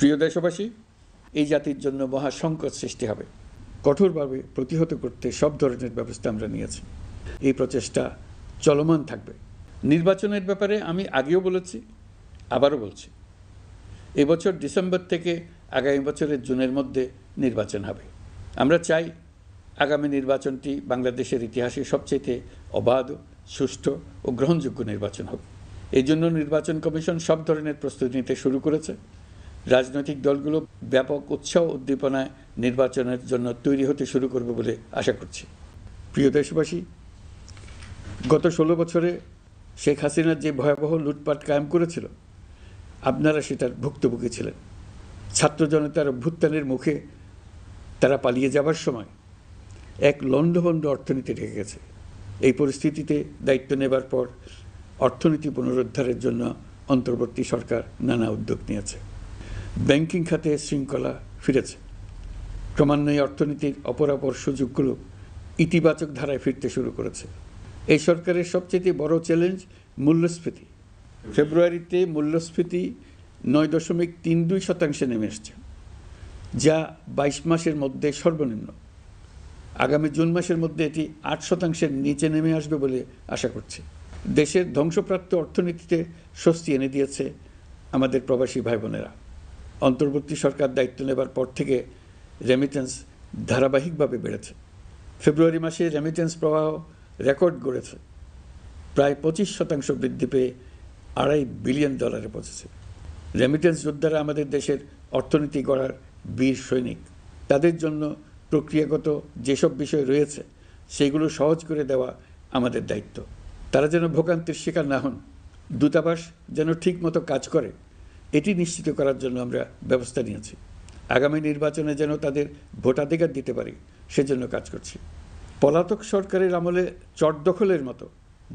প্রিয় দেশবাসী, এই জাতির জন্য মহা সংকট সৃষ্টি হবে। কঠোরভাবে প্রতিহত করতে সব ধরনের ব্যবস্থা আমরা নিয়েছি। এই প্রচেষ্টা চলমান থাকবে। নির্বাচনের ব্যাপারে আমি আগেও বলেছি, আবারও বলছি, এবছর ডিসেম্বর থেকে আগামী বছরের জুনের মধ্যে নির্বাচন হবে। আমরা চাই আগামী নির্বাচনটি বাংলাদেশের ইতিহাসে সবচেয়ে অবাধ, সুষ্ঠু ও গ্রহণযোগ্য নির্বাচন হবে। এই জন্য নির্বাচন কমিশন সব ধরনের প্রস্তুতি নিতে শুরু করেছে। রাজনৈতিক দলগুলো ব্যাপক উৎসাহ উদ্দীপনায় নির্বাচনের জন্য তৈরি হতে শুরু করবে বলে আশা করছি। প্রিয় দেশবাসী, গত 16 বছরে শেখ হাসিনা যে ভয়াবহ লুটপাট কায়েম করেছিল, আপনারা সেটার ভুক্তভোগী ছিলেন। ছাত্র জনতার অভ্যুত্থানের মুখে তারা পালিয়ে যাবার সময় এক লণ্ডভণ্ড অর্থনীতি রেখে গেছে। এই পরিস্থিতিতে দায়িত্ব নেবার পর অর্থনীতি পুনরুদ্ধারের জন্য অন্তর্বর্তী সরকার নানা উদ্যোগ নিয়েছে। ব্যাংকিং খাতে শৃঙ্খলা ফিরেছে। ক্রমান্বয়ে অর্থনীতির অপরাপর সুযোগগুলো ইতিবাচক ধারায় ফিরতে শুরু করেছে। এই সরকারের সবচেয়ে বড় চ্যালেঞ্জ মূল্যস্ফীতি। ফেব্রুয়ারিতে মূল্যস্ফীতি 9.32% নেমে এসছে, যা 22 মাসের মধ্যে সর্বনিম্ন। আগামী জুন মাসের মধ্যে এটি 8%-এর নিচে নেমে আসবে বলে আশা করছি। দেশের ধ্বংসপ্রাপ্ত অর্থনীতিতে স্বস্তি এনে দিয়েছে আমাদের প্রবাসী ভাই বোনেরা। অন্তর্বর্তী সরকার দায়িত্ব নেবার পর থেকে রেমিটেন্স ধারাবাহিকভাবে বেড়েছে। ফেব্রুয়ারি মাসে রেমিটেন্স প্রবাহ রেকর্ড গড়েছে, প্রায় 25% বৃদ্ধি পেয়ে $2.5 বিলিয়ন পৌঁছেছে। রেমিটেন্স যোদ্ধারা আমাদের দেশের অর্থনীতি গড়ার বীর সৈনিক। তাদের জন্য প্রক্রিয়াগত যেসব বিষয় রয়েছে সেগুলো সহজ করে দেওয়া আমাদের দায়িত্ব। তারা যেন ভোগান্তির শিকার না হন, দূতাবাস যেন ঠিকমতো কাজ করে, এটি নিশ্চিত করার জন্য আমরা ব্যবস্থা নিয়েছি। আগামী নির্বাচনে যেন তাদের ভোটাধিকার দিতে পারি, সেজন্য কাজ করছি। পলাতক সরকারের আমলে চট দখলের মতো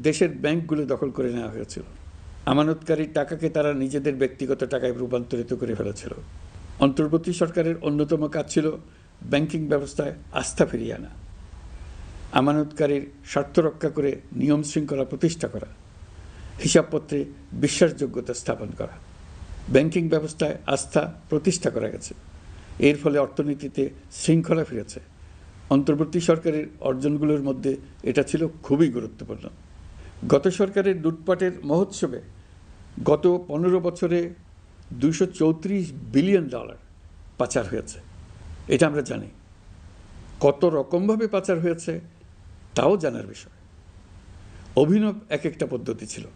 দেশের ব্যাংকগুলো দখল করে নেওয়া হয়েছিল। আমানতকারীর টাকাকে তারা নিজেদের ব্যক্তিগত টাকায় রূপান্তরিত করে ফেলেছিল। অন্তর্বর্তী সরকারের অন্যতম কাজ ছিল ব্যাংকিং ব্যবস্থায় আস্থা ফিরিয়ে আনা, আমানতকারীর স্বার্থ রক্ষা করে নিয়ম শৃঙ্খলা প্রতিষ্ঠা করা, হিসাবপত্রে বিশ্বাসযোগ্যতা স্থাপন করা। ব্যাংকিং ব্যবস্থায় আস্থা প্রতিষ্ঠা করা গেছে। এর ফলে অর্থনীতিতে শৃঙ্খলা ফিরেছে। অন্তর্বর্তী সরকারের অর্জনগুলোর মধ্যে এটা ছিল খুবই গুরুত্বপূর্ণ। গত সরকারের লুটপাটের মহোৎসবে গত 15 বছরে $234 বিলিয়ন পাচার হয়েছে। এটা আমরা জানি। কত রকমভাবে পাচার হয়েছে তাও জানার বিষয়। অভিনব এক একটা পদ্ধতি ছিল।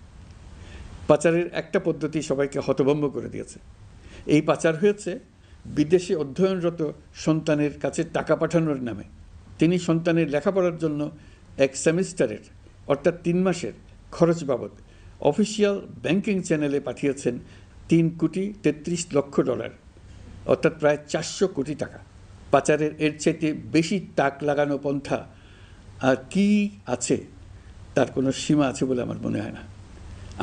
পাচারের একটা পদ্ধতি সবাইকে হতভম্ব করে দিয়েছে। এই পাচার হয়েছে বিদেশে অধ্যয়নরত সন্তানের কাছে টাকা পাঠানোর নামে। তিনি সন্তানের লেখাপড়ার জন্য এক সেমিস্টারের অর্থাৎ 3 মাসের খরচ বাবদ অফিসিয়াল ব্যাংকিং চ্যানেলে পাঠিয়েছেন $3.33 লক্ষ, অর্থাৎ প্রায় 400 কোটি টাকা। পাচারের এর চাইতে বেশি তাক লাগানো পন্থা আর কি আছে, তার কোনো সীমা আছে বলে আমার মনে হয় না।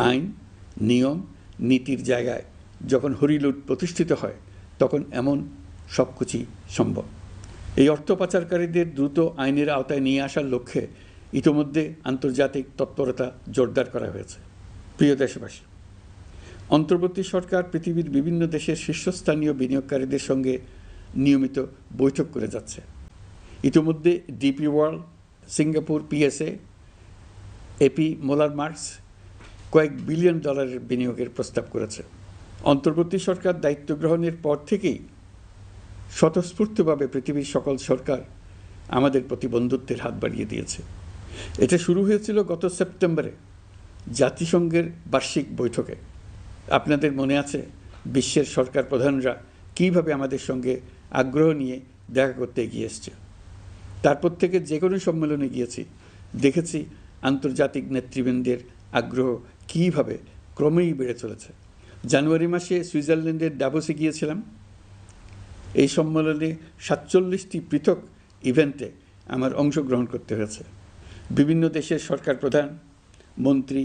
আইন, নিয়ম, নীতির জায়গায় যখন হরিলুট প্রতিষ্ঠিত হয় তখন এমন সব কিছুই সম্ভব। এই অর্থ পাচারকারীদের দ্রুত আইনের আওতায় নিয়ে আসার লক্ষ্যে ইতোমধ্যে আন্তর্জাতিক তৎপরতা জোরদার করা হয়েছে। প্রিয় দেশবাসী, অন্তর্বর্তী সরকার পৃথিবীর বিভিন্ন দেশের শীর্ষস্থানীয় বিনিয়োগকারীদের সঙ্গে নিয়মিত বৈঠক করে যাচ্ছে। ইতিমধ্যে DP World, Singapore PSA, AP Moller Maersk কয়েক বিলিয়ন ডলারের বিনিয়োগের প্রস্তাব করেছে। অন্তর্বর্তী সরকার দায়িত্ব গ্রহণের পর থেকেই স্বতঃস্ফূর্তভাবে পৃথিবীর সকল সরকার আমাদের প্রতি বন্ধুত্বের হাত বাড়িয়ে দিয়েছে। এটা শুরু হয়েছিল গত সেপ্টেম্বরে জাতিসংঘের বার্ষিক বৈঠকে। আপনাদের মনে আছে বিশ্বের সরকার প্রধানরা কীভাবে আমাদের সঙ্গে আগ্রহ নিয়ে দেখা করতে এগিয়ে এসছে। তারপর থেকে যে কোনো সম্মেলনে গিয়েছি, দেখেছি আন্তর্জাতিক নেতৃবৃন্দের আগ্রহ কীভাবে ক্রমেই বেড়ে চলেছে। জানুয়ারি মাসে সুইজারল্যান্ডের ডাভোসে গিয়েছিলাম। এই সম্মেলনে 47টি পৃথক ইভেন্টে আমার অংশগ্রহণ করতে হয়েছে। বিভিন্ন দেশের সরকার প্রধান, মন্ত্রী,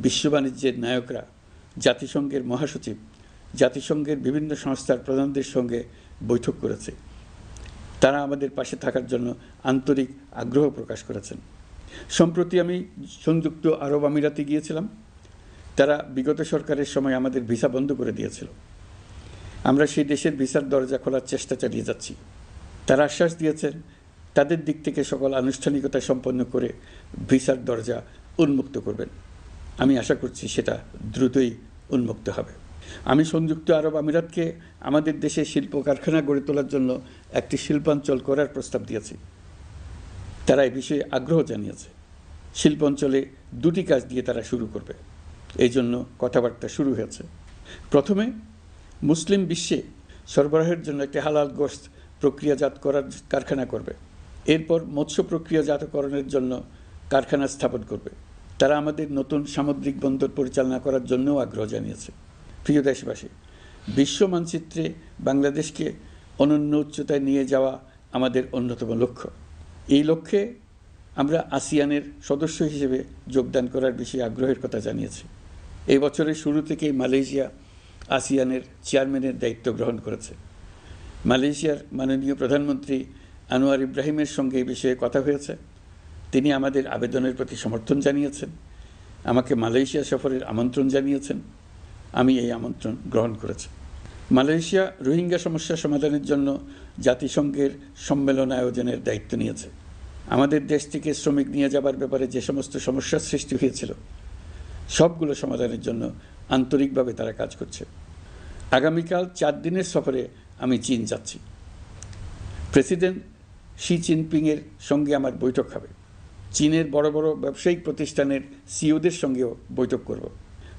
বিশ্ব বাণিজ্যের নায়করা, জাতিসংঘের মহাসচিব, জাতিসংঘের বিভিন্ন সংস্থার প্রধানদের সঙ্গে বৈঠক করেছে। তারা আমাদের পাশে থাকার জন্য আন্তরিক আগ্রহ প্রকাশ করেছেন। সম্প্রতি আমি সংযুক্ত আরব আমিরাতে গিয়েছিলাম। তারা বিগত সরকারের সময় আমাদের ভিসা বন্ধ করে দিয়েছিল। আমরা সেই দেশের ভিসার দরজা খোলার চেষ্টা চালিয়ে যাচ্ছি। তারা আশ্বাস দিয়েছেন তাদের দিক থেকে সকল আনুষ্ঠানিকতা সম্পন্ন করে ভিসার দরজা উন্মুক্ত করবেন। আমি আশা করছি সেটা দ্রুতই উন্মুক্ত হবে। আমি সংযুক্ত আরব আমিরাতকে আমাদের দেশে শিল্প কারখানা গড়ে তোলার জন্য একটি শিল্পাঞ্চল করার প্রস্তাব দিয়েছি। তারা এই বিষয়ে আগ্রহ জানিয়েছে। শিল্পাঞ্চলে 2টি কাজ দিয়ে তারা শুরু করবে, এই জন্য কথাবার্তা শুরু হয়েছে। প্রথমে মুসলিম বিশ্বে সরবরাহের জন্য একটি হালাল গোশত প্রক্রিয়াজাত করার কারখানা করবে। এরপর মৎস্য প্রক্রিয়াজাতকরণের জন্য কারখানা স্থাপন করবে। তারা আমাদের নতুন সামুদ্রিক বন্দর পরিচালনা করার জন্যও আগ্রহ জানিয়েছে। প্রিয় দেশবাসী, বিশ্ব মানচিত্রে বাংলাদেশকে অনন্য উচ্চতায় নিয়ে যাওয়া আমাদের অন্যতম লক্ষ্য। এই লক্ষ্যে আমরা আসিয়ানের সদস্য হিসেবে যোগদান করার বিষয়ে আগ্রহের কথা জানিয়েছি। এই বছরের শুরু থেকেই মালয়েশিয়া আসিয়ানের চেয়ারম্যানের দায়িত্ব গ্রহণ করেছে। মালয়েশিয়ার মাননীয় প্রধানমন্ত্রী আনোয়ার ইব্রাহিমের সঙ্গে এই বিষয়ে কথা হয়েছে। তিনি আমাদের আবেদনের প্রতি সমর্থন জানিয়েছেন, আমাকে মালয়েশিয়া সফরের আমন্ত্রণ জানিয়েছেন। আমি এই আমন্ত্রণ গ্রহণ করেছি। মালয়েশিয়া রোহিঙ্গা সমস্যা সমাধানের জন্য জাতিসংঘের সম্মেলন আয়োজনের দায়িত্ব নিয়েছে। আমাদের দেশ থেকে শ্রমিক নিয়ে যাবার ব্যাপারে যে সমস্ত সমস্যার সৃষ্টি হয়েছিল সবগুলো সমাধানের জন্য আন্তরিকভাবে তারা কাজ করছে। আগামীকাল 4 দিনের সফরে আমি চীন যাচ্ছি। প্রেসিডেন্ট শি জিনপিংয়ের সঙ্গে আমার বৈঠক হবে। চীনের বড় বড় ব্যবসায়িক প্রতিষ্ঠানের সিইওদের সঙ্গেও বৈঠক করব।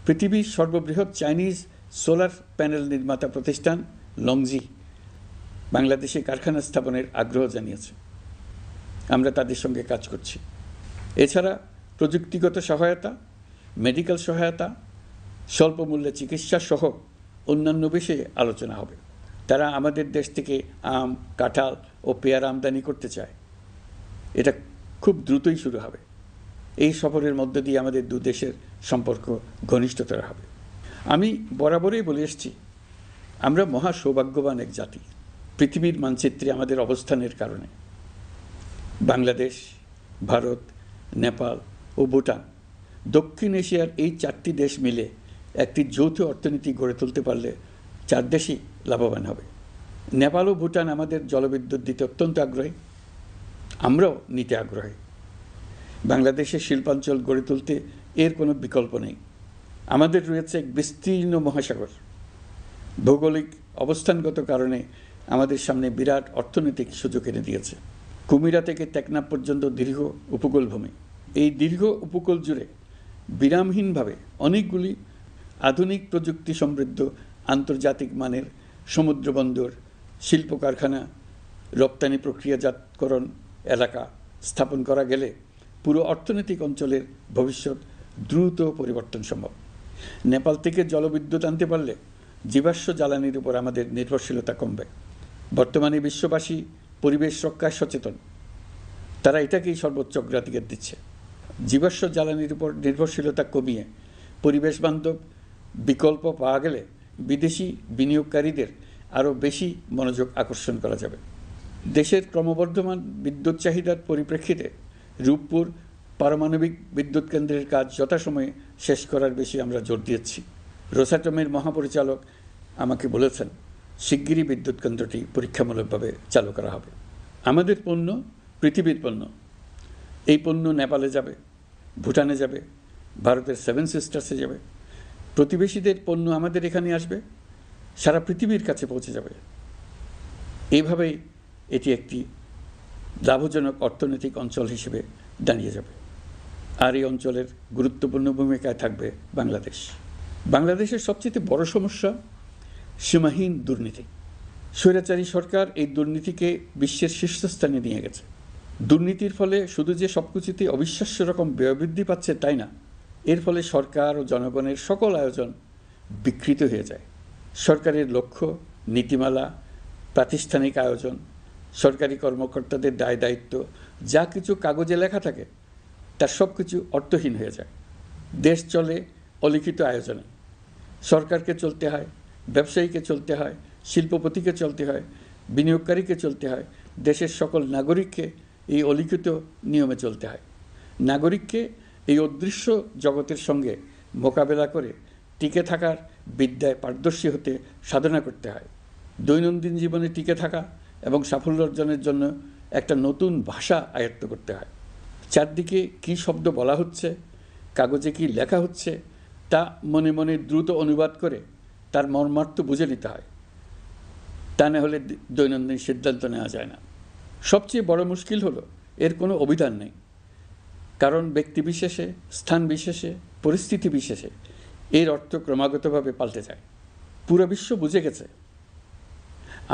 পৃথিবীর সর্ববৃহৎ চাইনিজ সোলার প্যানেল নির্মাতা প্রতিষ্ঠান লংজি বাংলাদেশে কারখানা স্থাপনের আগ্রহ জানিয়েছে। আমরা তাদের সঙ্গে কাজ করছি। এছাড়া প্রযুক্তিগত সহায়তা, মেডিকেল সহায়তা, স্বল্প মূল্যে চিকিৎসা সহ অন্যান্য বিষয়ে আলোচনা হবে। তারা আমাদের দেশ থেকে আম, কাঁঠাল ও পেয়ারা আমদানি করতে চায়। এটা খুব দ্রুতই শুরু হবে। এই সফরের মধ্য দিয়ে আমাদের 2 দেশের সম্পর্ক ঘনিষ্ঠতর হবে। আমি বরাবরই বলে এসেছি, আমরা মহা সৌভাগ্যবান এক জাতি। পৃথিবীর মানচিত্রে আমাদের অবস্থানের কারণে বাংলাদেশ, ভারত, নেপাল ও ভুটান, দক্ষিণ এশিয়ার এই 4টি দেশ মিলে একটি যৌথ অর্থনীতি গড়ে তুলতে পারলে 4 দেশই লাভবান হবে। নেপাল ও ভুটান আমাদের জলবিদ্যুৎ দিতে অত্যন্ত আগ্রহী, আমরাও নিতে আগ্রহী। বাংলাদেশের শিল্পাঞ্চল গড়ে তুলতে এর কোনো বিকল্প নেই। আমাদের রয়েছে এক বিস্তীর্ণ মহাসাগর। ভৌগোলিক অবস্থানগত কারণে আমাদের সামনে বিরাট অর্থনৈতিক সুযোগ এনে দিয়েছে। কুমিরা থেকে টেকনাফ পর্যন্ত দীর্ঘ উপকূল ভূমি। এই দীর্ঘ উপকূল জুড়ে বিরামহীনভাবে অনেকগুলি আধুনিক প্রযুক্তি সমৃদ্ধ আন্তর্জাতিক মানের সমুদ্র বন্দর, শিল্প কারখানা, রপ্তানি প্রক্রিয়াজাতকরণ এলাকা স্থাপন করা গেলে পুরো অর্থনৈতিক অঞ্চলের ভবিষ্যৎ দ্রুত পরিবর্তন সম্ভব। নেপাল থেকে জলবিদ্যুৎ আনতে পারলে জীবাশ্ম জ্বালানির উপর আমাদের নির্ভরশীলতা কমবে। বর্তমানে বিশ্ববাসী পরিবেশ রক্ষায় সচেতন, তারা এটাকেই সর্বোচ্চ অগ্রাধিকার দিচ্ছে। জীবাশ্ম জ্বালানির উপর নির্ভরশীলতা কমিয়ে পরিবেশ বান্ধব বিকল্প পাওয়া গেলে বিদেশি বিনিয়োগকারীদের আরও বেশি মনোযোগ আকর্ষণ করা যাবে। দেশের ক্রমবর্ধমান বিদ্যুৎ চাহিদার পরিপ্রেক্ষিতে রূপপুর পারমাণবিক বিদ্যুৎ কেন্দ্রের কাজ যথাসময়ে শেষ করার বিষয়ে আমরা জোর দিয়েছি। রোসাটমের মহাপরিচালক আমাকে বলেছেন শিগগিরই বিদ্যুৎ কেন্দ্রটি পরীক্ষামূলকভাবে চালু করা হবে। আমাদের পণ্য পৃথিবীর পণ্য। এই পণ্য নেপালে যাবে, ভুটানে যাবে, ভারতের 7 সিস্টার্সে যাবে। প্রতিবেশীদের পণ্য আমাদের এখানে আসবে, সারা পৃথিবীর কাছে পৌঁছে যাবে। এইভাবেই এটি একটি লাভজনক অর্থনৈতিক অঞ্চল হিসেবে দাঁড়িয়ে যাবে। আর এই অঞ্চলের গুরুত্বপূর্ণ ভূমিকায় থাকবে বাংলাদেশ। বাংলাদেশের সবচেয়ে বড় সমস্যা সীমাহীন দুর্নীতি। স্বৈরাচারী সরকার এই দুর্নীতিকে বিশ্বের শীর্ষস্থানে নিয়ে গেছে। দুর্নীতির ফলে শুধু যে সবকিছুতেই অবিশ্বাস্য রকম ব্যয় বৃদ্ধি পাচ্ছে তাই না, এর ফলে সরকার ও জনগণের সকল আয়োজন বিকৃত হয়ে যায়। সরকারের লক্ষ্য, নীতিমালা, প্রাতিষ্ঠানিক আয়োজন, সরকারি কর্মকর্তাদের দায় দায়িত্ব যা কিছু কাগজে লেখা থাকে তার সব কিছু অর্থহীন হয়ে যায়। দেশ চলে অলিখিত আয়োজনে। সরকারকে চলতে হয়, ব্যবসায়ীকে চলতে হয়, শিল্পপতিকে চলতে হয়, বিনিয়োগকারীকে চলতে হয়, দেশের সকল নাগরিককে এই অলিখিত নিয়মে চলতে হয়। নাগরিককে এই অদৃশ্য জগতের সঙ্গে মোকাবেলা করে টিকে থাকার বিদ্যায় পারদর্শী হতে সাধনা করতে হয়। দৈনন্দিন জীবনে টিকে থাকা এবং সাফল্য অর্জনের জন্য একটা নতুন ভাষা আয়ত্ত করতে হয়। চারদিকে কী শব্দ বলা হচ্ছে, কাগজে কী লেখা হচ্ছে, তা মনে মনে দ্রুত অনুবাদ করে তার মর্মার্থ বুঝে নিতে হয়। তা না হলে দৈনন্দিন সিদ্ধান্ত নেওয়া যায় না। সবচেয়ে বড় মুশকিল হলো এর কোনো অভিধান নেই, কারণ ব্যক্তিবিশেষে, স্থান বিশেষে, পরিস্থিতি বিশেষে এর অর্থ ক্রমাগতভাবে পাল্টে যায়। পুরো বিশ্ব বুঝে গেছে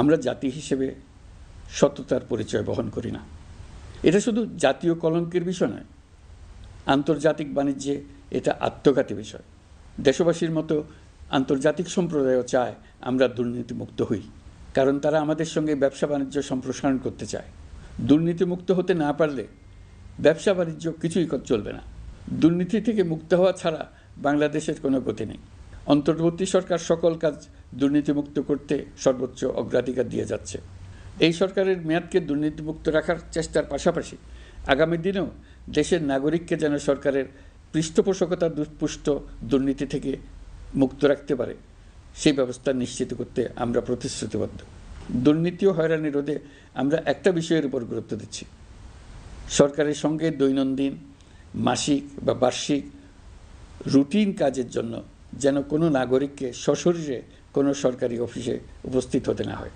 আমরা জাতি হিসেবে সততার পরিচয় বহন করি না। এটা শুধু জাতীয় কলঙ্কের বিষয় নয়, আন্তর্জাতিক বাণিজ্যে এটা আত্মঘাতী বিষয়। দেশবাসীর মতো আন্তর্জাতিক সম্প্রদায়ও চায় আমরা দুর্নীতিমুক্ত হই, কারণ তারা আমাদের সঙ্গে ব্যবসা বাণিজ্য সম্প্রসারণ করতে চায়। দুর্নীতিমুক্ত হতে না পারলে ব্যবসা বাণিজ্য কিছুই চলবে না। দুর্নীতি থেকে মুক্ত হওয়া ছাড়া বাংলাদেশের কোনো গতি নেই। অন্তর্বর্তী সরকার সকল কাজ দুর্নীতিমুক্ত করতে সর্বোচ্চ অগ্রাধিকার দিয়ে যাচ্ছে। এই সরকারের মেয়াদকে দুর্নীতিমুক্ত রাখার চেষ্টার পাশাপাশি আগামী দিনেও দেশের নাগরিককে যেন সরকারের পৃষ্ঠপোষকতা দুষ্পুষ্ট দুর্নীতি থেকে মুক্ত রাখতে পারে সেই ব্যবস্থা নিশ্চিত করতে আমরা প্রতিশ্রুতিবদ্ধ। দুর্নীতি ও হয়রানি রোধে আমরা একটা বিষয়ের উপর গুরুত্ব দিচ্ছি। সরকারের সঙ্গে দৈনন্দিন, মাসিক বা বার্ষিক রুটিন কাজের জন্য যেন কোনো নাগরিককে সশরীরে কোনো সরকারি অফিসে উপস্থিত হতে না হয়।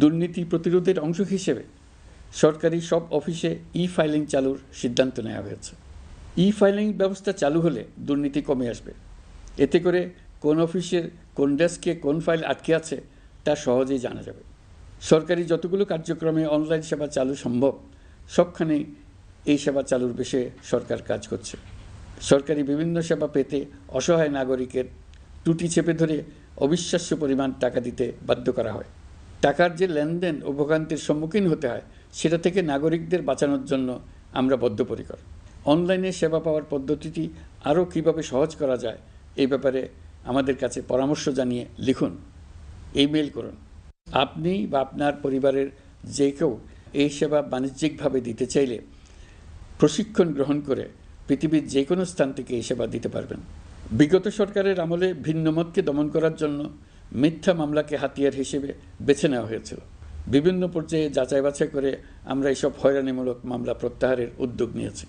দুর্নীতি প্রতিরোধের অংশ হিসেবে সরকারি সব অফিসে ফাইলিং চালুর সিদ্ধান্ত নেওয়া হয়েছে। ফাইলিং ব্যবস্থা চালু হলে দুর্নীতি কমে আসবে। এতে করে কোন অফিসের কোন ডেস্কে কোন ফাইল আটকে আছে তা সহজেই জানা যাবে। সরকারি যতগুলো কার্যক্রমে অনলাইন সেবা চালু সম্ভব সবখানেই এই সেবা চালুর বিষয়ে সরকার কাজ করছে। সরকারি বিভিন্ন সেবা পেতে অসহায় নাগরিকের টুটি চেপে ধরে অবিশ্বাস্য পরিমাণ টাকা দিতে বাধ্য করা হয়। টাকার যে লেনদেন ও ভোগান্তির সম্মুখীন হতে হয় সেটা থেকে নাগরিকদের বাঁচানোর জন্য আমরা বদ্ধপরিকর। অনলাইনে সেবা পাওয়ার পদ্ধতিটি আরও কীভাবে সহজ করা যায় এই ব্যাপারে আমাদের কাছে পরামর্শ জানিয়ে লিখুন, ইমেল করুন। আপনি বা আপনার পরিবারের যে কেউ এই সেবা বাণিজ্যিকভাবে দিতে চাইলে প্রশিক্ষণ গ্রহণ করে পৃথিবীর যে কোনো স্থান থেকে এই সেবা দিতে পারবেন। বিগত সরকারের আমলে ভিন্নমতকে দমন করার জন্য মিথ্যা মামলাকে হাতিয়ার হিসেবে বেছে নেওয়া হয়েছিল। বিভিন্ন পর্যায়ে যাচাই বাছাই করে আমরা এইসব হয়রানিমূলক মামলা প্রত্যাহারের উদ্যোগ নিয়েছি।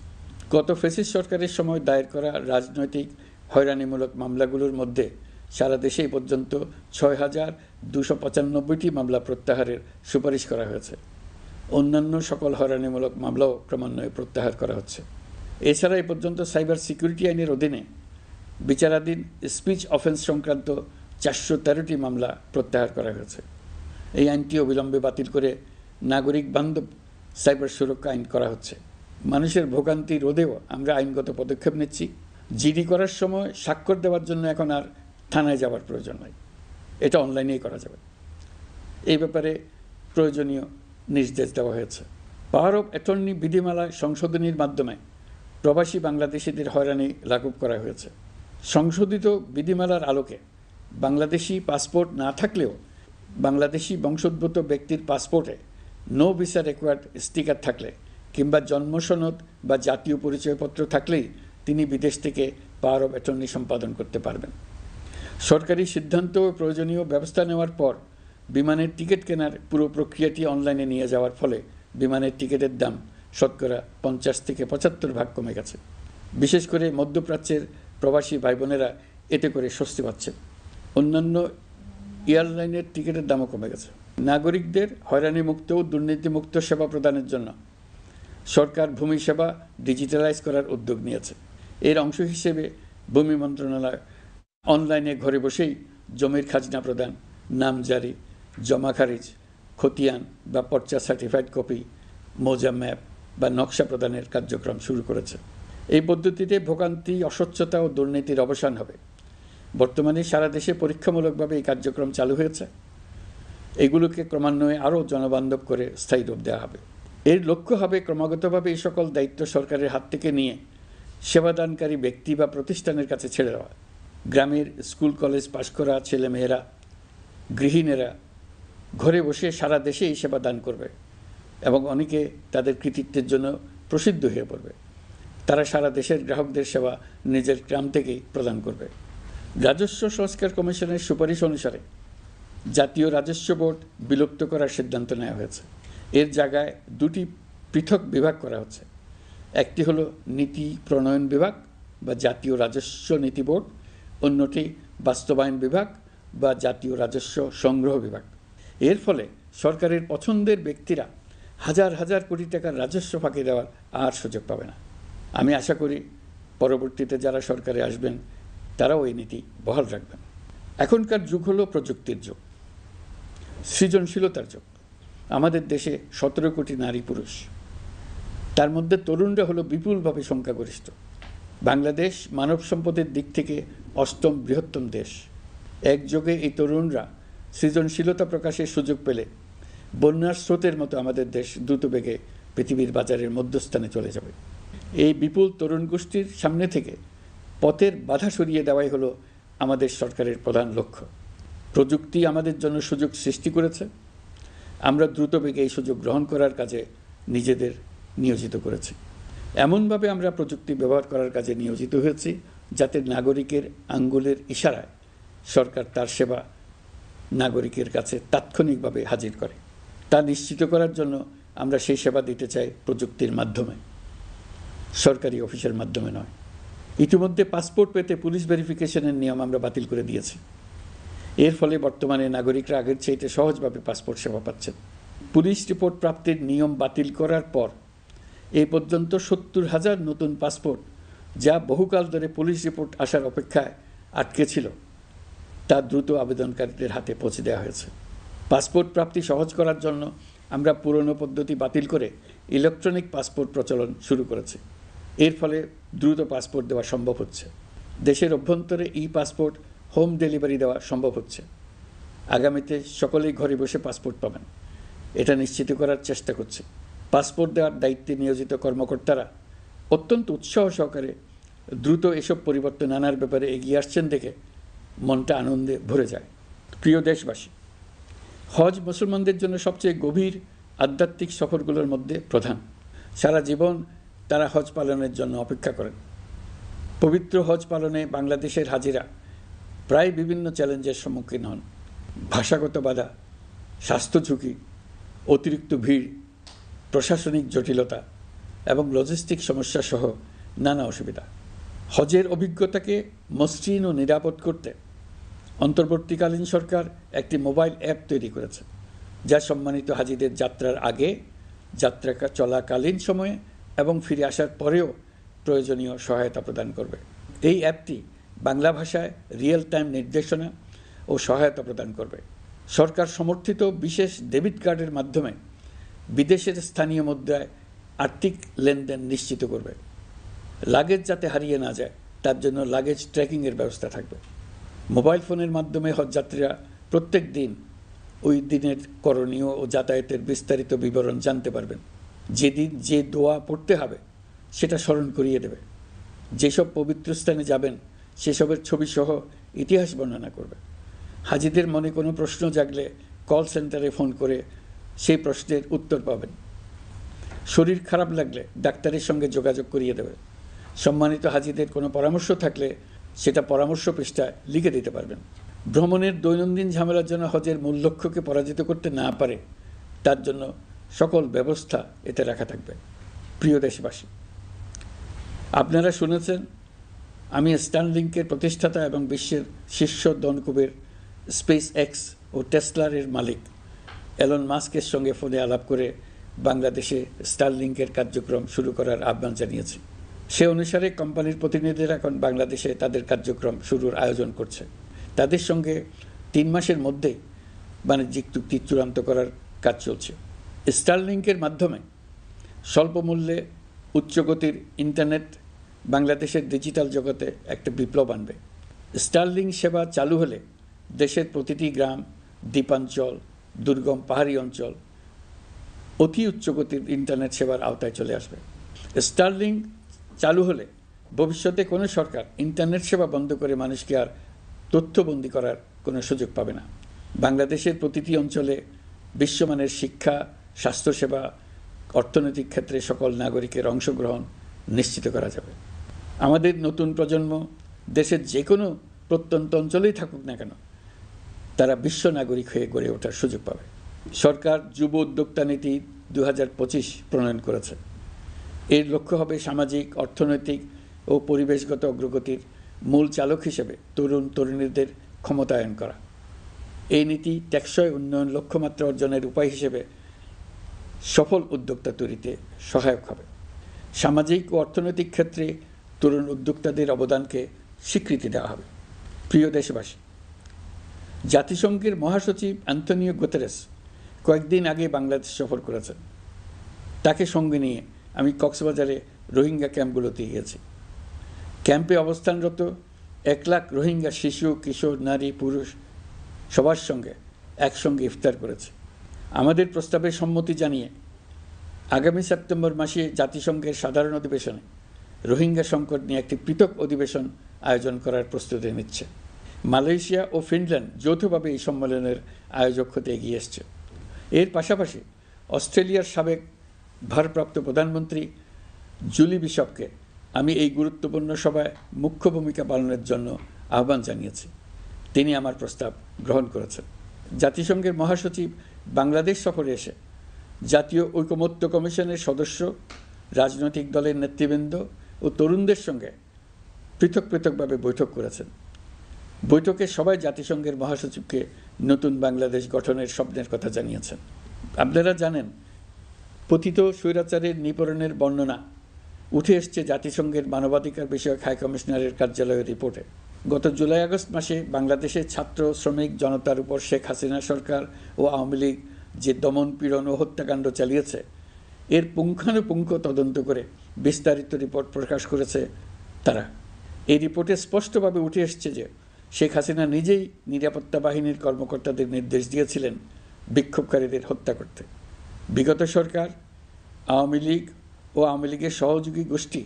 গত ফ্যাসিস্ট সরকারের সময় দায়ের করা রাজনৈতিক হয়রানিমূলক মামলাগুলোর মধ্যে সারা দেশেই পর্যন্ত ৬,২৯৫টি মামলা প্রত্যাহারের সুপারিশ করা হয়েছে। অন্যান্য সকল হয়রানিমূলক মামলাও ক্রমান্বয়ে প্রত্যাহার করা হচ্ছে। এছাড়া এ পর্যন্ত সাইবার সিকিউরিটি আইনের অধীনে বিচারাধীন স্পিচ অফেন্স সংক্রান্ত ৪১৩টি মামলা প্রত্যাহার করা হয়েছে। এই আইনটি অবিলম্বে বাতিল করে নাগরিক বান্ধব সাইবার সুরক্ষা আইন করা হচ্ছে। মানুষের ভোগান্তি রোধেও আমরা আইনগত পদক্ষেপ নিচ্ছি। জিডি করার সময় স্বাক্ষর দেওয়ার জন্য এখন আর থানায় যাওয়ার প্রয়োজন নয়, এটা অনলাইনেই করা যাবে। এই ব্যাপারে প্রয়োজনীয় নির্দেশ দেওয়া হয়েছে। পাওয়ার অফ অ্যাটর্নি বিধিমালা সংশোধনীর মাধ্যমে প্রবাসী বাংলাদেশিদের হয়রানি লাঘব করা হয়েছে। সংশোধিত বিধিমালার আলোকে বাংলাদেশি পাসপোর্ট না থাকলেও বাংলাদেশি বংশোদ্ভূত ব্যক্তির পাসপোর্টে নো ভিসা রিকোয়ার্ড স্টিকার থাকলে কিংবা জন্ম সনদ বা জাতীয় পরিচয়পত্র থাকলেই তিনি বিদেশ থেকে পাওয়ার অফ অ্যাটর্নি সম্পাদন করতে পারবেন। সরকারি সিদ্ধান্ত ও প্রয়োজনীয় ব্যবস্থা নেওয়ার পর বিমানের টিকিট কেনার পুরো প্রক্রিয়াটি অনলাইনে নিয়ে যাওয়ার ফলে বিমানের টিকিটের দাম শতকরা ৫০ থেকে ৭৫% কমে গেছে। বিশেষ করে মধ্যপ্রাচ্যের প্রবাসী ভাই বোনেরা এতে করে স্বস্তি পাচ্ছেন। অন্যান্য এয়ারলাইনের টিকিটের দামও কমে গেছে। নাগরিকদের হয়রানিমুক্ত ও দুর্নীতিমুক্ত সেবা প্রদানের জন্য সরকার ভূমি সেবা ডিজিটালাইজ করার উদ্যোগ নিয়েছে। এর অংশ হিসেবে ভূমি মন্ত্রণালয় অনলাইনে ঘরে বসেই জমির খাজনা প্রদান, নামজারি, জমা খারিজ, খতিয়ান বা পর্চা সার্টিফাইড কপি, মৌজা ম্যাপ বা নকশা প্রদানের কার্যক্রম শুরু করেছে। এই পদ্ধতিতে ভোগান্তি, অস্বচ্ছতা ও দুর্নীতির অবসান হবে। বর্তমানে সারা দেশে পরীক্ষামূলকভাবে এই কার্যক্রম চালু হয়েছে। এগুলোকে ক্রমান্বয়ে আরও জনবান্ধব করে স্থায়ী রূপ দেওয়া হবে। এর লক্ষ্য হবে ক্রমাগতভাবে এই সকল দায়িত্ব সরকারের হাত থেকে নিয়ে সেবাদানকারী ব্যক্তি বা প্রতিষ্ঠানের কাছে ছেড়ে দেওয়া। গ্রামের স্কুল কলেজ পাশ করা ছেলেমেয়েরা, গৃহিণীরা ঘরে বসে সারা দেশে এই সেবা দান করবে এবং অনেকে তাদের কৃতিত্বের জন্য প্রসিদ্ধ হয়ে পড়বে। তারা সারা দেশের গ্রাহকদের সেবা নিজের গ্রাম থেকেই প্রদান করবে। রাজস্ব সংস্কার কমিশনের সুপারিশ অনুসারে জাতীয় রাজস্ব বোর্ড বিলুপ্ত করার সিদ্ধান্ত নেওয়া হয়েছে। এর জায়গায় দুটি পৃথক বিভাগ করা হচ্ছে। একটি হলো নীতি প্রণয়ন বিভাগ বা জাতীয় রাজস্ব নীতি বোর্ড, অন্যটি বাস্তবায়ন বিভাগ বা জাতীয় রাজস্ব সংগ্রহ বিভাগ। এর ফলে সরকারের পছন্দের ব্যক্তিরা হাজার হাজার কোটি টাকার রাজস্ব ফাঁকি দেওয়ার আর সুযোগ পাবে না। আমি আশা করি পরবর্তীতে যারা সরকারে আসবেন তারাও এই নীতি বহাল রাখবেন। এখনকার যুগ হলো প্রযুক্তির যুগ, সৃজনশীলতার যুগ। আমাদের দেশে 17 কোটি নারী পুরুষ, তার মধ্যে তরুণরা হলো বিপুলভাবে সংখ্যাগরিষ্ঠ। বাংলাদেশ মানব সম্পদের দিক থেকে 8ম বৃহত্তম দেশ। একযোগে এই তরুণরা সৃজনশীলতা প্রকাশের সুযোগ পেলে বন্যার স্রোতের মতো আমাদের দেশ দ্রুতবেগে পৃথিবীর বাজারের মধ্যস্থানে চলে যাবে। এই বিপুল তরুণ গোষ্ঠীর সামনে থেকে পথের বাধা সরিয়ে দেওয়াই হলো আমাদের সরকারের প্রধান লক্ষ্য। প্রযুক্তি আমাদের জন্য সুযোগ সৃষ্টি করেছে, আমরা দ্রুতবেগে এই সুযোগ গ্রহণ করার কাজে নিজেদের নিয়োজিত করেছি। এমনভাবে আমরা প্রযুক্তি ব্যবহার করার কাজে নিয়োজিত হয়েছি যাতে নাগরিকের আঙ্গুলের ইশারায় সরকার তার সেবা নাগরিকের কাছে তাৎক্ষণিকভাবে হাজির করে। তা নিশ্চিত করার জন্য আমরা সেই সেবা দিতে চাই প্রযুক্তির মাধ্যমে, সরকারি অফিসের মাধ্যমে নয়। ইতিমধ্যে পাসপোর্ট পেতে পুলিশ ভেরিফিকেশনের নিয়ম আমরা বাতিল করে দিয়েছি। এর ফলে বর্তমানে নাগরিকরা আগের চাইতে সহজভাবে পাসপোর্ট সেবা পাচ্ছেন। পুলিশ রিপোর্ট প্রাপ্তির নিয়ম বাতিল করার পর এই পর্যন্ত 70,000 নতুন পাসপোর্ট, যা বহুকাল ধরে পুলিশ রিপোর্ট আসার অপেক্ষায় আটকে ছিল, তা দ্রুত আবেদনকারীদের হাতে পৌঁছে দেওয়া হয়েছে। পাসপোর্ট প্রাপ্তি সহজ করার জন্য আমরা পুরনো পদ্ধতি বাতিল করে ইলেকট্রনিক পাসপোর্ট প্রচলন শুরু করেছি। এর ফলে দ্রুত পাসপোর্ট দেওয়া সম্ভব হচ্ছে। দেশের অভ্যন্তরে পাসপোর্ট হোম ডেলিভারি দেওয়া সম্ভব হচ্ছে। আগামীতে সকলেই ঘরে বসে পাসপোর্ট পাবেন, এটা নিশ্চিত করার চেষ্টা করছে। পাসপোর্ট দেওয়ার দায়িত্বে নিয়োজিত কর্মকর্তারা অত্যন্ত উৎসাহ সহকারে দ্রুত এসব পরিবর্তন আনার ব্যাপারে এগিয়ে আসছেন দেখে মনটা আনন্দে ভরে যায়। প্রিয় দেশবাসী, হজ মুসলমানদের জন্য সবচেয়ে গভীর আধ্যাত্মিক সফরগুলোর মধ্যে প্রধান। সারা জীবন তারা হজ পালনের জন্য অপেক্ষা করেন। পবিত্র হজ পালনে বাংলাদেশের হাজিরা প্রায় বিভিন্ন চ্যালেঞ্জের সম্মুখীন হন। ভাষাগত বাধা, স্বাস্থ্য ঝুঁকি, অতিরিক্ত ভিড়, প্রশাসনিক জটিলতা এবং লজিস্টিক সমস্যা সহ নানা অসুবিধা। হজের অভিজ্ঞতাকে মসৃণ ও নিরাপদ করতে অন্তর্বর্তীকালীন সরকার একটি মোবাইল অ্যাপ তৈরি করেছে, যা সম্মানিত হাজিদের যাত্রার আগে, যাত্রা চলাকালীন সময়ে এবং ফিরে আসার পরেও প্রয়োজনীয় সহায়তা প্রদান করবে। এই অ্যাপটি বাংলা ভাষায় রিয়েল টাইম নির্দেশনা ও সহায়তা প্রদান করবে। সরকার সমর্থিত বিশেষ ডেবিট কার্ডের মাধ্যমে বিদেশের স্থানীয় মুদ্রায় আর্থিক লেনদেন নিশ্চিত করবে। লাগেজ যাতে হারিয়ে না যায় তার জন্য লাগেজ ট্র্যাকিংয়ের ব্যবস্থা থাকবে। মোবাইল ফোনের মাধ্যমে হজযাত্রীরা প্রত্যেক দিন ওই দিনের করণীয় ও যাতায়াতের বিস্তারিত বিবরণ জানতে পারবেন। যেদিন যে দোয়া পড়তে হবে সেটা স্মরণ করিয়ে দেবে। যেসব পবিত্র স্থানে যাবেন সেসবের ছবিসহ ইতিহাস বর্ণনা করবে। হাজিদের মনে কোনো প্রশ্ন জাগলে কল সেন্টারে ফোন করে সেই প্রশ্নের উত্তর পাবেন। শরীর খারাপ লাগলে ডাক্তারের সঙ্গে যোগাযোগ করিয়ে দেবে। সম্মানিত হাজিদের কোনো পরামর্শ থাকলে সেটা পরামর্শ পৃষ্ঠায় লিখে দিতে পারবেন। ভ্রমণের দৈনন্দিন ঝামেলার জন্য হজের মূল লক্ষ্যকে পরাজিত করতে না পারে তার জন্য সকল ব্যবস্থা এতে রাখা থাকবে। প্রিয় দেশবাসী, আপনারা শুনেছেন আমি স্টারলিংকের প্রতিষ্ঠাতা এবং বিশ্বের শীর্ষ ধনকুবের স্পেস এক্স ও টেসলার মালিক এলন মাস্কের সঙ্গে ফোনে আলাপ করে বাংলাদেশে স্টারলিংকের কার্যক্রম শুরু করার আহ্বান জানিয়েছি। সে অনুসারে কোম্পানির প্রতিনিধিরা এখন বাংলাদেশে তাদের কার্যক্রম শুরুর আয়োজন করছে। তাদের সঙ্গে 3 মাসের মধ্যেই বাণিজ্যিক চুক্তি চূড়ান্ত করার কাজ চলছে। স্টারলিংকের মাধ্যমে স্বল্প মূল্যে উচ্চগতির ইন্টারনেট বাংলাদেশের ডিজিটাল জগতে একটা বিপ্লব আনবে। স্টারলিংক সেবা চালু হলে দেশের প্রতিটি গ্রাম, দ্বীপাঞ্চল, দুর্গম পাহাড়ি অঞ্চল অতি উচ্চগতির ইন্টারনেট সেবার আওতায় চলে আসবে। স্টারলিংক চালু হলে ভবিষ্যতে কোনো সরকার ইন্টারনেট সেবা বন্ধ করে মানুষকে আর তথ্যবন্দী করার কোনো সুযোগ পাবে না। বাংলাদেশের প্রতিটি অঞ্চলে বিশ্বমানের শিক্ষা, স্বাস্থ্যসেবা, অর্থনৈতিক ক্ষেত্রে সকল নাগরিকের অংশগ্রহণ নিশ্চিত করা যাবে। আমাদের নতুন প্রজন্ম দেশের যে কোনো প্রত্যন্ত অঞ্চলেই থাকুক না কেন, তারা বিশ্ব নাগরিক হয়ে গড়ে ওঠার সুযোগ পাবে। সরকার যুব উদ্যোক্তা নীতি 2025 প্রণয়ন করেছে। এর লক্ষ্য হবে সামাজিক, অর্থনৈতিক ও পরিবেশগত অগ্রগতির মূল চালক হিসেবে তরুণ তরুণীদের ক্ষমতায়ন করা। এই নীতি টেকসই উন্নয়ন লক্ষ্যমাত্রা অর্জনের উপায় হিসেবে সফল উদ্যোক্তা তৈরিতে সহায়ক হবে। সামাজিক ও অর্থনৈতিক ক্ষেত্রে তরুণ উদ্যোক্তাদের অবদানকে স্বীকৃতি দেওয়া হবে। প্রিয় দেশবাসী, জাতিসংঘের মহাসচিব অ্যান্তনিও গুতেরেস কয়েকদিন আগে বাংলাদেশ সফর করেছেন। তাকে সঙ্গে নিয়ে আমি কক্সবাজারে রোহিঙ্গা ক্যাম্পগুলোতে গিয়েছি। ক্যাম্পে অবস্থানরত 1 লাখ রোহিঙ্গা শিশু, কিশোর, নারী, পুরুষ সবার সঙ্গে একসঙ্গে ইফতার করেছে। আমাদের প্রস্তাবে সম্মতি জানিয়ে আগামী সেপ্টেম্বর মাসে জাতিসংঘের সাধারণ অধিবেশনে রোহিঙ্গা সংকট নিয়ে একটি পৃথক অধিবেশন আয়োজন করার প্রস্তুতি নিচ্ছে। মালয়েশিয়া ও ফিনল্যান্ড যৌথভাবে এই সম্মেলনের আয়োজক হতে এগিয়ে এসছে। এর পাশাপাশি অস্ট্রেলিয়ার সাবেক ভারপ্রাপ্ত প্রধানমন্ত্রী জুলি বিশপকে আমি এই গুরুত্বপূর্ণ সভায় মুখ্য ভূমিকা পালনের জন্য আহ্বান জানিয়েছি। তিনি আমার প্রস্তাব গ্রহণ করেছেন। জাতিসংঘের মহাসচিব বাংলাদেশ সফরে এসে জাতীয় ঐকমত্য কমিশনের সদস্য, রাজনৈতিক দলের নেতৃবৃন্দ ও তরুণদের সঙ্গে পৃথকভাবে বৈঠক করেছেন। বৈঠকে সবাই জাতিসংঘের মহাসচিবকে নতুন বাংলাদেশ গঠনের স্বপ্নের কথা জানিয়েছেন। আপনারা জানেন, পতিত স্বৈরাচারের নিপীড়নের বর্ণনা উঠে এসছে জাতিসংঘের মানবাধিকার বিষয়ক হাই কমিশনারের কার্যালয়ের রিপোর্টে। গত জুলাই-আগস্ট মাসে বাংলাদেশের ছাত্র, শ্রমিক জনতার উপর শেখ হাসিনা সরকার ও আওয়ামী লীগ যে দমন, পীড়ন ও হত্যাকাণ্ড চালিয়েছে, এর পুঙ্খানুপুঙ্খ তদন্ত করে বিস্তারিত রিপোর্ট প্রকাশ করেছে তারা। এই রিপোর্টে স্পষ্টভাবে উঠে এসছে যে শেখ হাসিনা নিজেই নিরাপত্তা বাহিনীর কর্মকর্তাদের নির্দেশ দিয়েছিলেন বিক্ষোভকারীদের হত্যা করতে। বিগত সরকার, আওয়ামী লীগ ও আওয়ামী লীগের সহযোগী গোষ্ঠী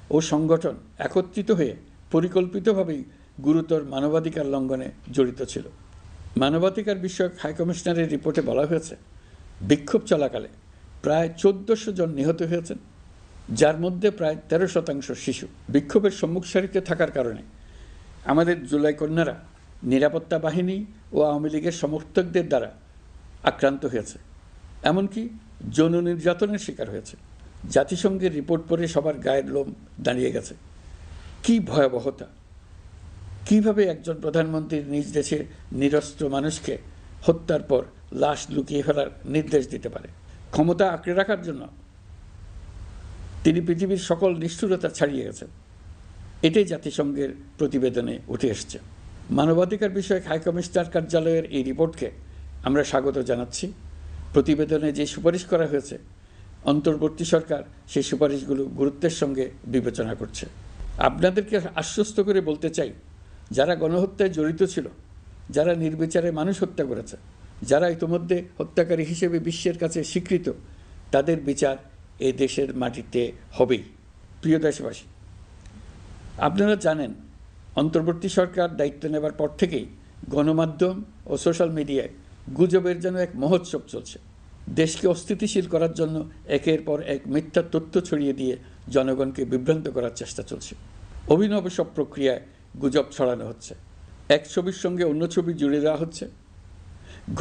ও সংগঠন একত্রিত হয়ে পরিকল্পিতভাবেই গুরুতর মানবাধিকার লঙ্ঘনে জড়িত ছিল। মানবাধিকার বিষয়ক হাইকমিশনারের রিপোর্টে বলা হয়েছে, বিক্ষোভ চলাকালে প্রায় 1400 জন নিহত হয়েছেন, যার মধ্যে প্রায় 13% শিশু। বিক্ষোভের সম্মুখ সারিতে থাকার কারণে আমাদের জুলাই কন্যারা নিরাপত্তা বাহিনী ও আওয়ামী লীগের সমর্থকদের দ্বারা আক্রান্ত হয়েছে, এমনকি যৌন নির্যাতনের শিকার হয়েছে। জাতিসংঘের রিপোর্ট পড়ে সবার গায়ের লোম দাঁড়িয়ে গেছে। কি ভয়াবহতা! কিভাবে একজন প্রধানমন্ত্রীর নিজ দেশে নিরস্ত্র মানুষকে হত্যার পর লাশ লুকিয়ে ফেলার নির্দেশ দিতে পারে? ক্ষমতা আঁকড়ে রাখার জন্য তিনি পৃথিবীর সকল নিষ্ঠুরতা ছাড়িয়ে গেছেন। এটাই জাতিসংঘের প্রতিবেদনে উঠে এসছে। মানবাধিকার বিষয়ক হাইকমিশনার কার্যালয়ের এই রিপোর্টকে আমরা স্বাগত জানাচ্ছি। প্রতিবেদনে যে সুপারিশ করা হয়েছে, অন্তর্বর্তী সরকার সেই সুপারিশগুলো গুরুত্বের সঙ্গে বিবেচনা করছে। আপনাদেরকে আশ্বস্ত করে বলতে চাই, যারা গণহত্যায় জড়িত ছিল, যারা নির্বিচারে মানুষ হত্যা করেছে, যারা ইতিমধ্যে হত্যাকারী হিসেবে বিশ্বের কাছে স্বীকৃত, তাদের বিচার এ দেশের মাটিতে হবেই। প্রিয় দেশবাসী, আপনারা জানেন, অন্তর্বর্তী সরকার দায়িত্ব নেবার পর থেকেই গণমাধ্যম ও সোশ্যাল মিডিয়ায় গুজবের যেন এক মহোৎসব চলছে। দেশকে অস্থিতিশীল করার জন্য একের পর এক মিথ্যা তথ্য ছড়িয়ে দিয়ে জনগণকে বিভ্রান্ত করার চেষ্টা চলছে। অভিনব সব প্রক্রিয়ায় গুজব ছড়ানো হচ্ছে। এক ছবির সঙ্গে অন্য ছবি জুড়ে দেওয়া হচ্ছে,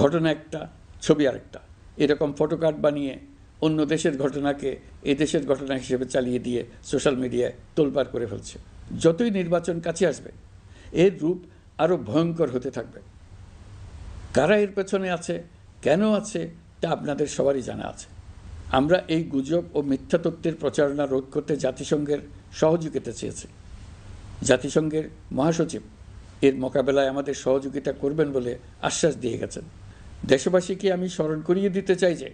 ঘটনা একটা, ছবি আরেকটা। এরকম ফটোকার্ড বানিয়ে অন্য দেশের ঘটনাকে এ দেশের ঘটনা হিসেবে চালিয়ে দিয়ে সোশ্যাল মিডিয়ায় তোলপাড় করে ফেলছে। যতই নির্বাচন কাছে আসবে, এর রূপ আরও ভয়ঙ্কর হতে থাকবে। কারা এর পেছনে আছে, কেন আছে, তা আপনাদের সবারই জানা আছে। আমরা এই গুজব ও মিথ্যা তথ্যের প্রচারণা রোধ করতে জাতিসংঘের সহযোগিতা চেয়েছি। জাতিসংঘের মহাসচিব এর মোকাবেলায় আমাদের সহযোগিতা করবেন বলে আশ্বাস দিয়ে গেছেন। দেশবাসীকে আমি স্মরণ করিয়ে দিতে চাই যে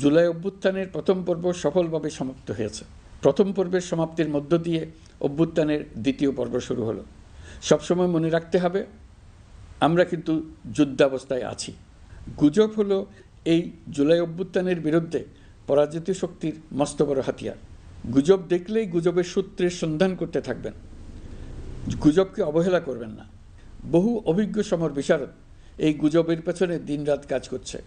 জুলাই অভ্যুত্থানের প্রথম পর্ব সফলভাবে সমাপ্ত হয়েছে। প্রথম পর্বের সমাপ্তির মধ্য দিয়ে অভ্যুত্থানের দ্বিতীয় পর্ব শুরু হলো। সবসময় মনে রাখতে হবে, আমরা কিন্তু যুদ্ধাবস্থায় আছি। গুজব হলো এই জুলাই অভ্যুত্থানের বিরুদ্ধে পরাজিত শক্তির মস্ত বড় হাতিয়ার। গুজব দেখলেই গুজবের সূত্রের সন্ধান করতে থাকবেন, গুজবকে অবহেলা করবেন না। বহু অভিজ্ঞ সমর বিশারদ এই গুজবের পেছনে দিনরাত কাজ করছে।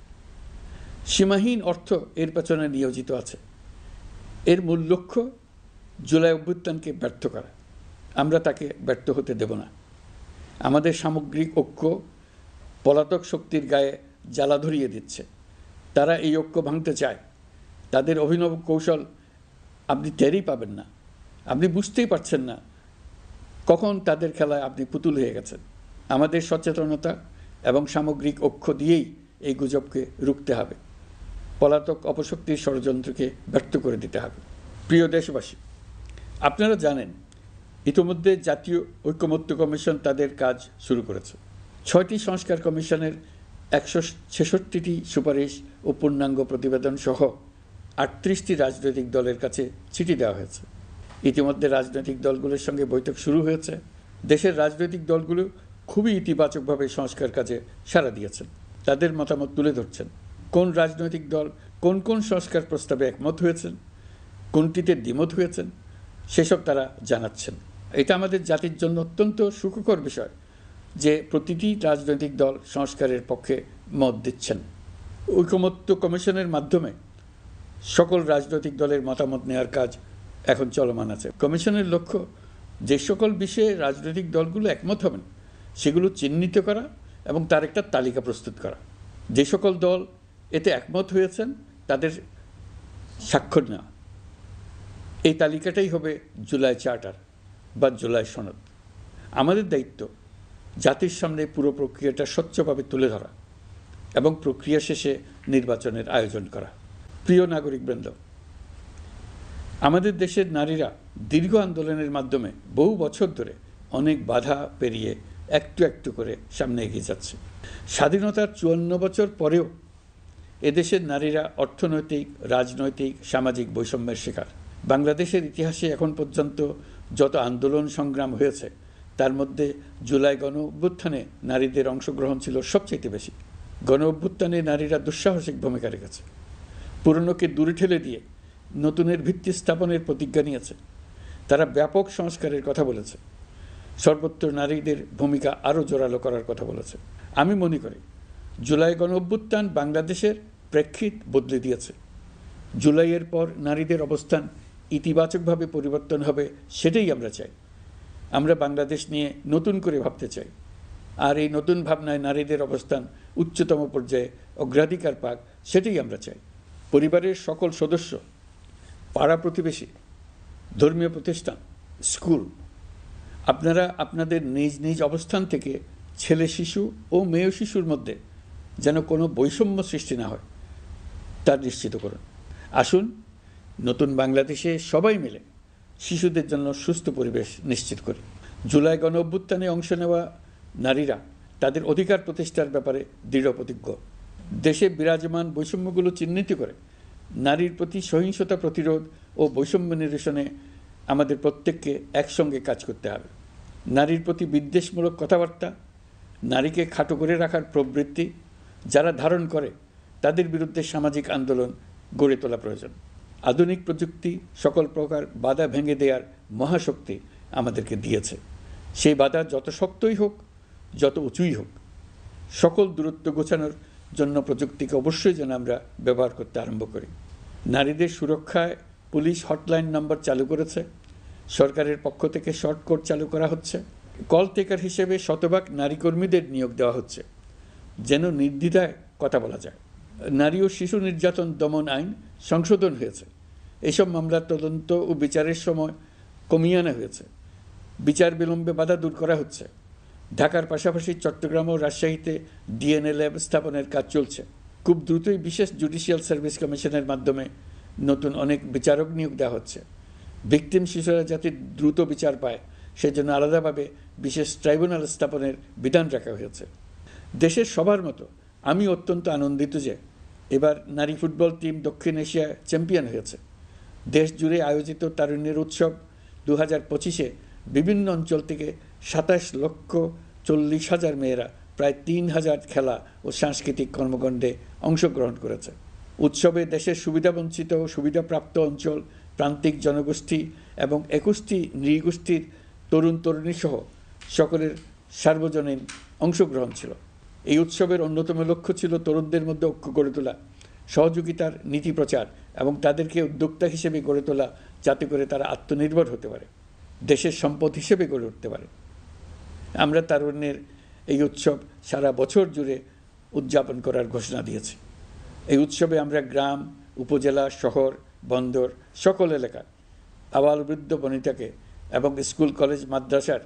সীমাহীন অর্থ এর পেছনে নিয়োজিত আছে। এর মূল লক্ষ্য জুলাই অভ্যুত্থানকে ব্যর্থ করা। আমরা তাকে ব্যর্থ হতে দেব না। আমাদের সামগ্রিক ঐক্য পলাতক শক্তির গায়ে জ্বালা ধরিয়ে দিচ্ছে। তারা এই ঐক্য ভাঙতে চায়। তাদের অভিনব কৌশল আপনি টেরই পাবেন না, আপনি বুঝতেই পারছেন না কখন তাদের খেলায় আপনি পুতুল হয়ে গেছেন। আমাদের সচেতনতা এবং সামগ্রিক ঐক্য দিয়েই এই গুজবকে রুখতে হবে, পলাতক অপশক্তির ষড়যন্ত্রকে ব্যর্থ করে দিতে হবে। প্রিয় দেশবাসী, আপনারা জানেন ইতিমধ্যে জাতীয় ঐকমত্য কমিশন তাদের কাজ শুরু করেছে। 6টি সংস্কার কমিশনের 166টি সুপারিশ ও পূর্ণাঙ্গ প্রতিবেদন সহ 38টি রাজনৈতিক দলের কাছে চিঠি দেওয়া হয়েছে। ইতিমধ্যে রাজনৈতিক দলগুলোর সঙ্গে বৈঠক শুরু হয়েছে। দেশের রাজনৈতিক দলগুলো খুবই ইতিবাচকভাবে সংস্কার কাজে সাড়া দিয়েছেন, তাদের মতামত তুলে ধরছেন। কোন রাজনৈতিক দল কোন কোন সংস্কার প্রস্তাবে একমত হয়েছেন, কোনটিতে দ্বিমত হয়েছেন, সেসব তারা জানাচ্ছেন। এটা আমাদের জাতির জন্য অত্যন্ত সুখকর বিষয় যে প্রতিটি রাজনৈতিক দল সংস্কারের পক্ষে মত দিচ্ছেন। ঐকমত্য কমিশনের মাধ্যমে সকল রাজনৈতিক দলের মতামত নেওয়ার কাজ এখন চলমান আছে। কমিশনের লক্ষ্য যে সকল বিষয়ে রাজনৈতিক দলগুলো একমত হবেন সেগুলো চিহ্নিত করা এবং তার একটা তালিকা প্রস্তুত করা। যে সকল দল এতে একমত হয়েছেন তাদের স্বাক্ষর নেওয়া। এই তালিকাটাই হবে জুলাই চার্টার বা জুলাই সনদ। আমাদের দায়িত্ব জাতির সামনে পুরো প্রক্রিয়াটা স্বচ্ছভাবে তুলে ধরা এবং প্রক্রিয়া শেষে নির্বাচনের আয়োজন করা। প্রিয় নাগরিকবৃন্দ, আমাদের দেশের নারীরা দীর্ঘ আন্দোলনের মাধ্যমে বহু বছর ধরে অনেক বাধা পেরিয়ে একটু একটু করে সামনে এগিয়ে যাচ্ছে। স্বাধীনতার 54 বছর পরেও এদেশের নারীরা অর্থনৈতিক, রাজনৈতিক, সামাজিক বৈষম্যের শিকার। বাংলাদেশের ইতিহাসে এখন পর্যন্ত যত আন্দোলন সংগ্রাম হয়েছে তার মধ্যে জুলাই গণ অভ্যুত্থানে নারীদের অংশগ্রহণ ছিল সবচেয়ে বেশি। গণ অভ্যুত্থানে নারীরা দুঃসাহসিক ভূমিকা রেখেছে। পুরনোকে দূরে ঠেলে দিয়ে নতুনের ভিত্তি স্থাপনের প্রতিজ্ঞা নিয়েছে। তারা ব্যাপক সংস্কারের কথা বলেছে। সর্বত্র নারীদের ভূমিকা আরও জোরালো করার কথা বলেছে। আমি মনে করি জুলাই গণ অভ্যুত্থান বাংলাদেশের প্রেক্ষিত বদলে দিয়েছে। জুলাইয়ের পর নারীদের অবস্থান ইতিবাচকভাবে পরিবর্তন হবে, সেটাই আমরা চাই। আমরা বাংলাদেশ নিয়ে নতুন করে ভাবতে চাই, আর এই নতুন ভাবনায় নারীদের অবস্থান উচ্চতম পর্যায়ে অগ্রাধিকার পাক, সেটাই আমরা চাই। পরিবারের সকল সদস্য, পাড়া প্রতিবেশী, ধর্মীয় প্রতিষ্ঠান, স্কুল, আপনারা আপনাদের নিজ নিজ অবস্থান থেকে ছেলে শিশু ও মেয়ে শিশুর মধ্যে যেন কোনো বৈষম্য সৃষ্টি না হয় তা নিশ্চিত করুন। আসুন নতুন বাংলাদেশে সবাই মিলে শিশুদের জন্য সুস্থ পরিবেশ নিশ্চিত করি। জুলাই গণ অভ্যুত্থানে অংশ নেওয়া নারীরা তাদের অধিকার প্রতিষ্ঠার ব্যাপারে দৃঢ় প্রতিজ্ঞ। দেশে বিরাজমান বৈষম্যগুলো চিহ্নিত করে নারীর প্রতি সহিংসতা প্রতিরোধ ও বৈষম্য নিরসনে আমাদের প্রত্যেককে একসঙ্গে কাজ করতে হবে। নারীর প্রতি বিদ্বেষমূলক কথাবার্তা, নারীকে খাটো করে রাখার প্রবৃত্তি যারা ধারণ করে তাদের বিরুদ্ধে সামাজিক আন্দোলন গড়ে তোলা প্রয়োজন। আধুনিক প্রযুক্তি সকল প্রকার বাধা ভেঙে দেওয়ার মহাশক্তি আমাদেরকে দিয়েছে। সেই বাধা যত শক্তই হোক, যত উঁচুই হোক, সকল দূরত্ব গোছানোর জন্য প্রযুক্তিকে অবশ্যই যেন আমরা ব্যবহার করতে আরম্ভ করি। নারীদের সুরক্ষায় পুলিশ হটলাইন নম্বর চালু করেছে। সরকারের পক্ষ থেকে শর্ট কোড চালু করা হচ্ছে। কল টেকার হিসেবে শতভাগ নারী কর্মীদের নিয়োগ দেওয়া হচ্ছে যেন নির্দ্বিধায় কথা বলা যায়। নারী ও শিশু নির্যাতন দমন আইন সংশোধন হয়েছে। এসব মামলার তদন্ত ও বিচারের সময় কমিয়ে আনা হয়েছে। বিচার বিলম্বে বাধা দূর করা হচ্ছে। ঢাকার পাশাপাশি চট্টগ্রাম ও রাজশাহীতে ডিএনএ ল্যাব স্থাপনের কাজ চলছে। খুব দ্রুতই বিশেষ জুডিশিয়াল সার্ভিস কমিশনের মাধ্যমে নতুন অনেক বিচারক নিয়োগ দেওয়া হচ্ছে। ভিকটিম শিশুরা যাতে দ্রুত বিচার পায় সেজন্য আলাদাভাবে বিশেষ ট্রাইব্যুনাল স্থাপনের বিধান রাখা হয়েছে। দেশের সবার মতো আমি অত্যন্ত আনন্দিত যে এবার নারী ফুটবল টিম দক্ষিণ এশিয়ায় চ্যাম্পিয়ন হয়েছে। দেশ জুড়ে আয়োজিত তারুণ্যের উৎসব 2025-এ বিভিন্ন অঞ্চল থেকে 27,40,000 মেয়েরা প্রায় 3,000 খেলা ও সাংস্কৃতিক কর্মকাণ্ডে অংশগ্রহণ করেছে। উৎসবে দেশের সুবিধাবঞ্চিত ও সুবিধাপ্রাপ্ত অঞ্চল, প্রান্তিক জনগোষ্ঠী এবং 21টি নৃগোষ্ঠীর তরুণ তরুণী সহ সকলের সার্বজনীন অংশগ্রহণ ছিল। এই উৎসবের অন্যতম লক্ষ্য ছিল তরুণদের মধ্যে ঐক্য গড়ে তোলা, সহযোগিতার নীতি প্রচার এবং তাদেরকে উদ্যোক্তা হিসেবে গড়ে তোলা, যাতে করে তারা আত্মনির্ভর হতে পারে, দেশের সম্পদ হিসেবে গড়ে উঠতে পারে। আমরা তারুণ্যের এই উৎসব সারা বছর জুড়ে উদযাপন করার ঘোষণা দিয়েছি। এই উৎসবে আমরা গ্রাম, উপজেলা, শহর, বন্দর সকল এলাকা, আবাল বৃদ্ধ বনিতাকে এবং স্কুল, কলেজ, মাদ্রাসার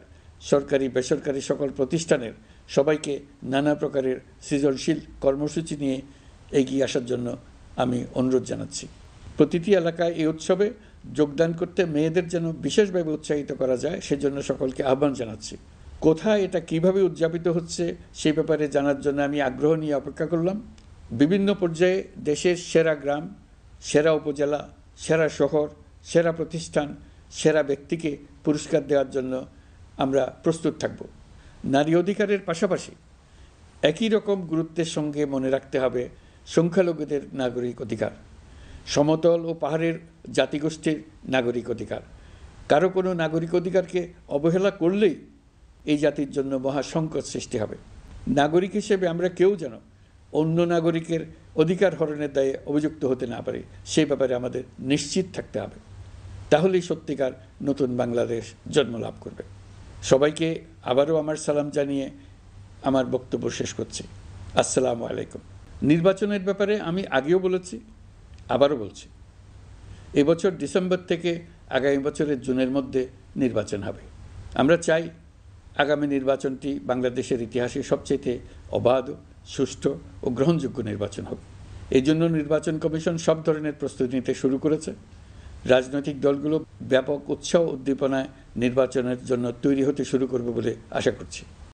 সরকারি বেসরকারি সকল প্রতিষ্ঠানের সবাইকে নানা প্রকারের সৃজনশীল কর্মসূচি নিয়ে এগিয়ে আসার জন্য আমি অনুরোধ জানাচ্ছি। প্রতিটি এলাকায় এই উৎসবে যোগদান করতে মেয়েদের যেন বিশেষভাবে উৎসাহিত করা যায় সেজন্য সকলকে আহ্বান জানাচ্ছি। কোথায় এটা কিভাবে উদযাপিত হচ্ছে সেই ব্যাপারে জানার জন্য আমি আগ্রহ নিয়ে অপেক্ষা করলাম। বিভিন্ন পর্যায়ে দেশের সেরা গ্রাম, সেরা উপজেলা, সেরা শহর, সেরা প্রতিষ্ঠান, সেরা ব্যক্তিকে পুরস্কার দেওয়ার জন্য আমরা প্রস্তুত থাকব। নারী অধিকারের পাশাপাশি একই রকম গুরুত্বের সঙ্গে মনে রাখতে হবে সংখ্যালঘুদের নাগরিক অধিকার, সমতল ও পাহাড়ের জাতিগোষ্ঠীর নাগরিক অধিকার। কারো কোনো নাগরিক অধিকারকে অবহেলা করলেই এই জাতির জন্য মহা সংকট সৃষ্টি হবে। নাগরিক হিসেবে আমরা কেউ যেন অন্য নাগরিকের অধিকার হরণের দায়ে অভিযুক্ত হতে না পারি সেই ব্যাপারে আমাদের নিশ্চিত থাকতে হবে। তাহলেই সত্যিকার নতুন বাংলাদেশ জন্ম লাভ করবে। সবাইকে আবারও আমার সালাম জানিয়ে আমার বক্তব্য শেষ করছি। আসসালামু আলাইকুম। নির্বাচনের ব্যাপারে আমি আগেও বলেছি, আবারও বলছি, এবছর ডিসেম্বর থেকে আগামী বছরের জুনের মধ্যে নির্বাচন হবে। আমরা চাই আগামী নির্বাচনটি বাংলাদেশের ইতিহাসে সবচেয়ে অবাধ, সুষ্ঠু ও গ্রহণযোগ্য নির্বাচন হবে। এই জন্য নির্বাচন কমিশন সব ধরনের প্রস্তুতি নিতে শুরু করেছে। রাজনৈতিক দলগুলো ব্যাপক উৎসাহ উদ্দীপনায় নির্বাচনের জন্য তৈরি হতে শুরু করবে বলে আশা করছি।